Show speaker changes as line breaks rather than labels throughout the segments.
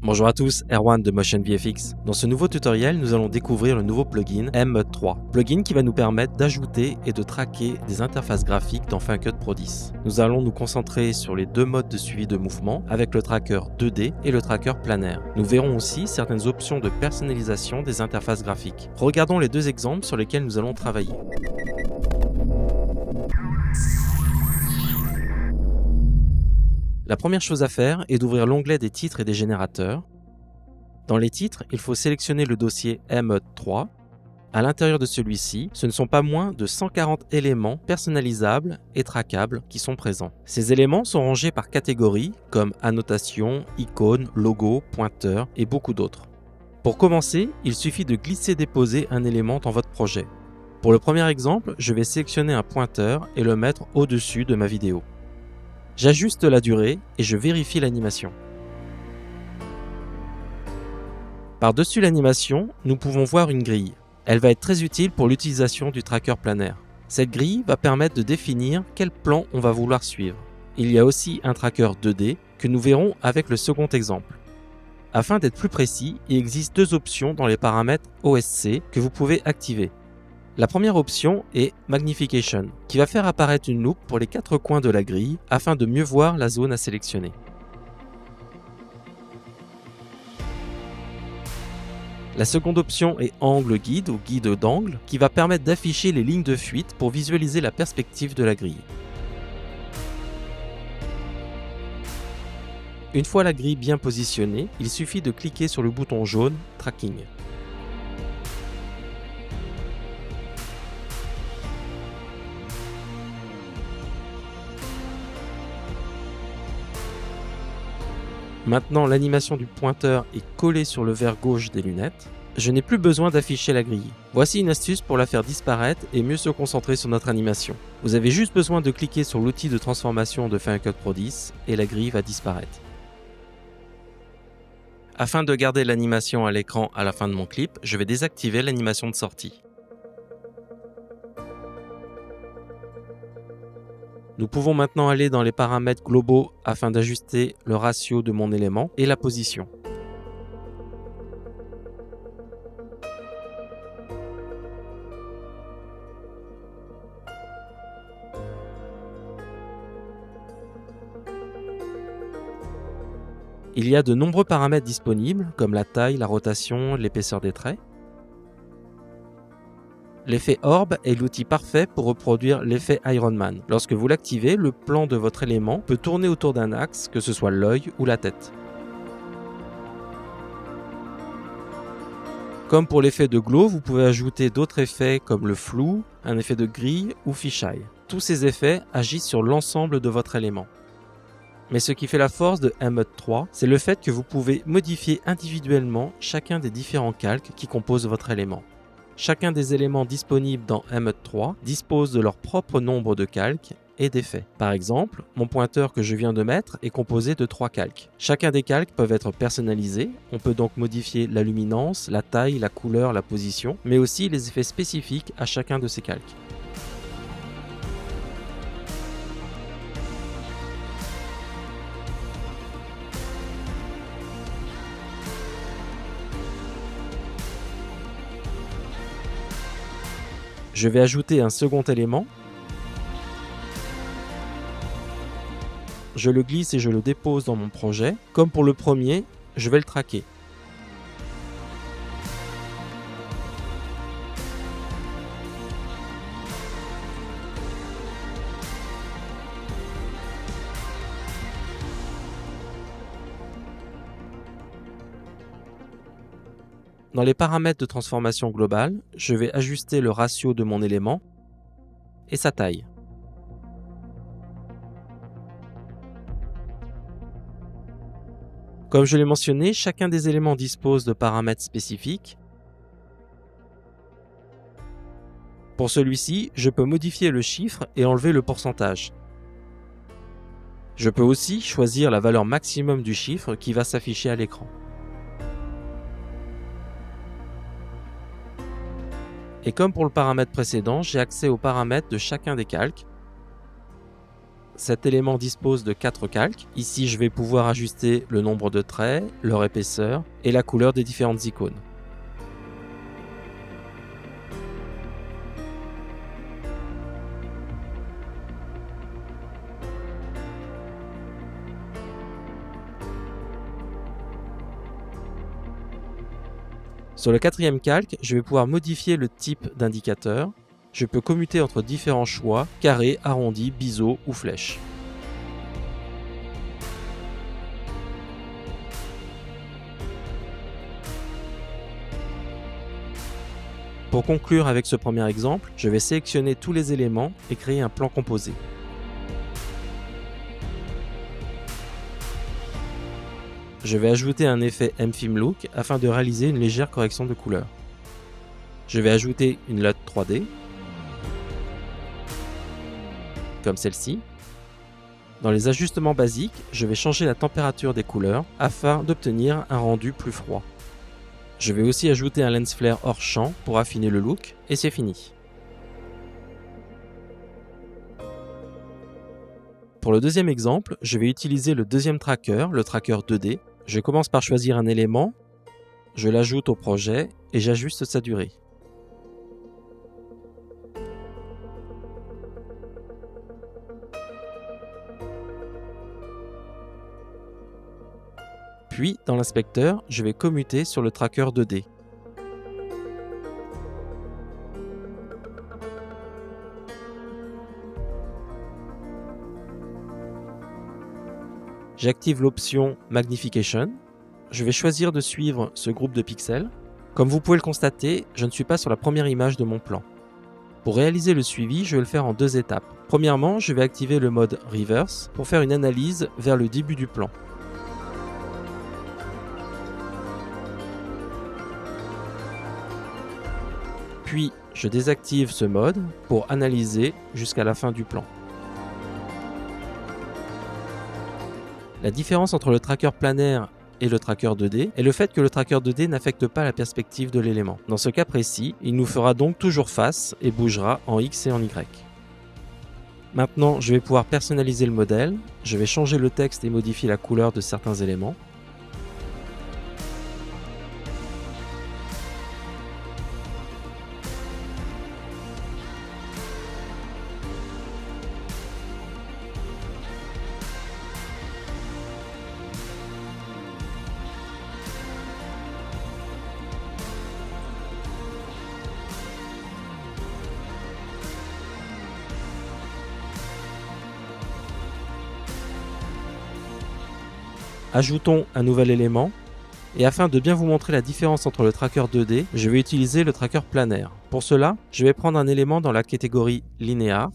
Bonjour à tous, Erwan de Motion VFX. Dans ce nouveau tutoriel, nous allons découvrir le nouveau plugin M3. Plugin qui va nous permettre d'ajouter et de traquer des interfaces graphiques dans Final Cut Pro 10. Nous allons nous concentrer sur les deux modes de suivi de mouvement avec le tracker 2D et le tracker planaire. Nous verrons aussi certaines options de personnalisation des interfaces graphiques. Regardons les deux exemples sur lesquels nous allons travailler. La première chose à faire est d'ouvrir l'onglet des titres et des générateurs. Dans les titres, il faut sélectionner le dossier M3. À l'intérieur de celui-ci, ce ne sont pas moins de 140 éléments personnalisables et traquables qui sont présents. Ces éléments sont rangés par catégorie, comme annotation, icônes, logo, pointeur et beaucoup d'autres. Pour commencer, il suffit de glisser-déposer un élément dans votre projet. Pour le premier exemple, je vais sélectionner un pointeur et le mettre au-dessus de ma vidéo. J'ajuste la durée et je vérifie l'animation. Par-dessus l'animation, nous pouvons voir une grille. Elle va être très utile pour l'utilisation du tracker planaire. Cette grille va permettre de définir quel plan on va vouloir suivre. Il y a aussi un tracker 2D que nous verrons avec le second exemple. Afin d'être plus précis, il existe deux options dans les paramètres OSC que vous pouvez activer. La première option est Magnification, qui va faire apparaître une loupe pour les quatre coins de la grille afin de mieux voir la zone à sélectionner. La seconde option est Angle Guide ou Guide d'angle, qui va permettre d'afficher les lignes de fuite pour visualiser la perspective de la grille. Une fois la grille bien positionnée, il suffit de cliquer sur le bouton jaune Tracking. Maintenant, l'animation du pointeur est collée sur le verre gauche des lunettes. Je n'ai plus besoin d'afficher la grille. Voici une astuce pour la faire disparaître et mieux se concentrer sur notre animation. Vous avez juste besoin de cliquer sur l'outil de transformation de Final Cut Pro 10 et la grille va disparaître. Afin de garder l'animation à l'écran à la fin de mon clip, je vais désactiver l'animation de sortie. Nous pouvons maintenant aller dans les paramètres globaux afin d'ajuster le ratio de mon élément et la position. Il y a de nombreux paramètres disponibles comme la taille, la rotation, l'épaisseur des traits. L'effet Orb est l'outil parfait pour reproduire l'effet Iron Man. Lorsque vous l'activez, le plan de votre élément peut tourner autour d'un axe, que ce soit l'œil ou la tête. Comme pour l'effet de glow, vous pouvez ajouter d'autres effets comme le flou, un effet de grille ou fisheye. Tous ces effets agissent sur l'ensemble de votre élément. Mais ce qui fait la force de M3, c'est le fait que vous pouvez modifier individuellement chacun des différents calques qui composent votre élément. Chacun des éléments disponibles dans M3 dispose de leur propre nombre de calques et d'effets. Par exemple, mon pointeur que je viens de mettre est composé de 3 calques. Chacun des calques peuvent être personnalisés, on peut donc modifier la luminance, la taille, la couleur, la position, mais aussi les effets spécifiques à chacun de ces calques. Je vais ajouter un second élément. Je le glisse et je le dépose dans mon projet. Comme pour le premier, je vais le traquer. Dans les paramètres de transformation globale, je vais ajuster le ratio de mon élément et sa taille. Comme je l'ai mentionné, chacun des éléments dispose de paramètres spécifiques. Pour celui-ci, je peux modifier le chiffre et enlever le pourcentage. Je peux aussi choisir la valeur maximum du chiffre qui va s'afficher à l'écran. Et comme pour le paramètre précédent, j'ai accès aux paramètres de chacun des calques. cet élément dispose de 4 calques. Ici, je vais pouvoir ajuster le nombre de traits, leur épaisseur et la couleur des différentes icônes. Sur le 4e calque, je vais pouvoir modifier le type d'indicateur. Je peux commuter entre différents choix, carré, arrondi, biseau ou flèche. Pour conclure avec ce premier exemple, je vais sélectionner tous les éléments et créer un plan composé. Je vais ajouter un effet M-Theme Look afin de réaliser une légère correction de couleur. Je vais ajouter une LUT 3D, comme celle-ci. Dans les ajustements basiques, je vais changer la température des couleurs afin d'obtenir un rendu plus froid. Je vais aussi ajouter un lens flare hors champ pour affiner le look, et c'est fini. Pour le deuxième exemple, je vais utiliser le deuxième tracker, le tracker 2D. Je commence par choisir un élément, je l'ajoute au projet et j'ajuste sa durée. Puis, dans l'inspecteur, je vais commuter sur le tracker 2D. J'active l'option Magnification. Je vais choisir de suivre ce groupe de pixels. Comme vous pouvez le constater, je ne suis pas sur la première image de mon plan. Pour réaliser le suivi, je vais le faire en 2 étapes. Premièrement, je vais activer le mode Reverse pour faire une analyse vers le début du plan. Puis, je désactive ce mode pour analyser jusqu'à la fin du plan. La différence entre le tracker planaire et le tracker 2D est le fait que le tracker 2D n'affecte pas la perspective de l'élément. Dans ce cas précis, il nous fera donc toujours face et bougera en X et en Y. Maintenant, je vais pouvoir personnaliser le modèle, je vais changer le texte et modifier la couleur de certains éléments. Ajoutons un nouvel élément, et afin de bien vous montrer la différence entre le tracker 2D, je vais utiliser le tracker planaire. Pour cela, je vais prendre un élément dans la catégorie Linéaire.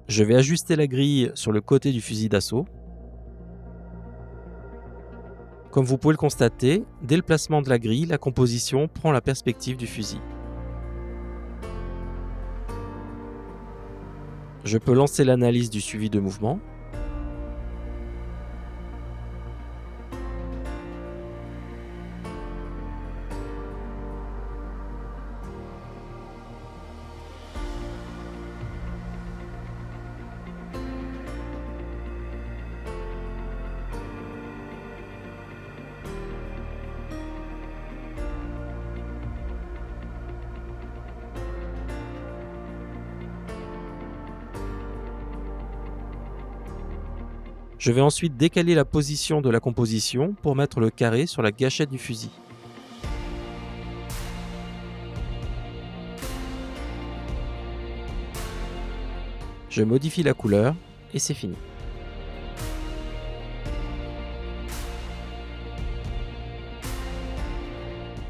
Je vais ajuster la grille sur le côté du fusil d'assaut. Comme vous pouvez le constater, dès le placement de la grille, la composition prend la perspective du fusil. Je peux lancer l'analyse du suivi de mouvement. Je vais ensuite décaler la position de la composition pour mettre le carré sur la gâchette du fusil. Je modifie la couleur et c'est fini.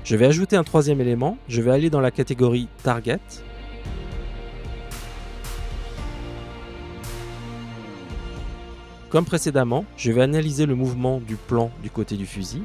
Je vais ajouter un troisième élément, je vais aller dans la catégorie Target. Comme précédemment, je vais analyser le mouvement du plan du côté du fusil.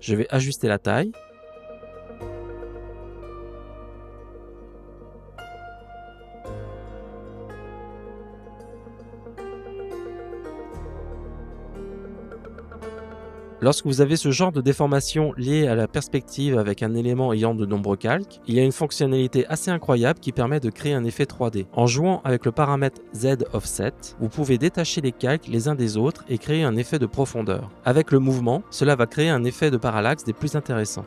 Je vais ajuster la taille. Lorsque vous avez ce genre de déformation liée à la perspective avec un élément ayant de nombreux calques, il y a une fonctionnalité assez incroyable qui permet de créer un effet 3D. En jouant avec le paramètre Z Offset, vous pouvez détacher les calques les uns des autres et créer un effet de profondeur. Avec le mouvement, cela va créer un effet de parallaxe des plus intéressants.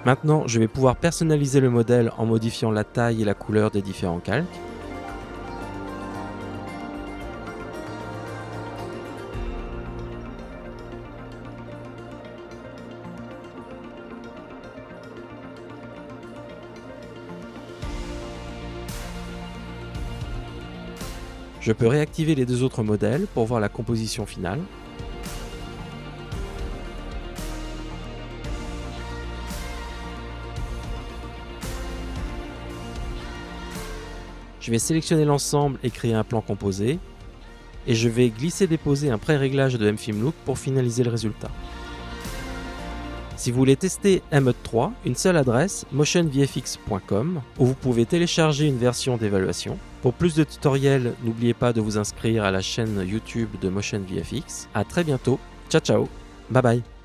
Maintenant, je vais pouvoir personnaliser le modèle en modifiant la taille et la couleur des différents calques. Je peux réactiver les deux autres modèles pour voir la composition finale. Je vais sélectionner l'ensemble et créer un plan composé. Et je vais glisser-déposer un pré-réglage de MFilmLook pour finaliser le résultat. Si vous voulez tester Emmet 3, une seule adresse, motionvfx.com, où vous pouvez télécharger une version d'évaluation. Pour plus de tutoriels, n'oubliez pas de vous inscrire à la chaîne YouTube de Motion VFX. À très bientôt, ciao ciao, bye bye.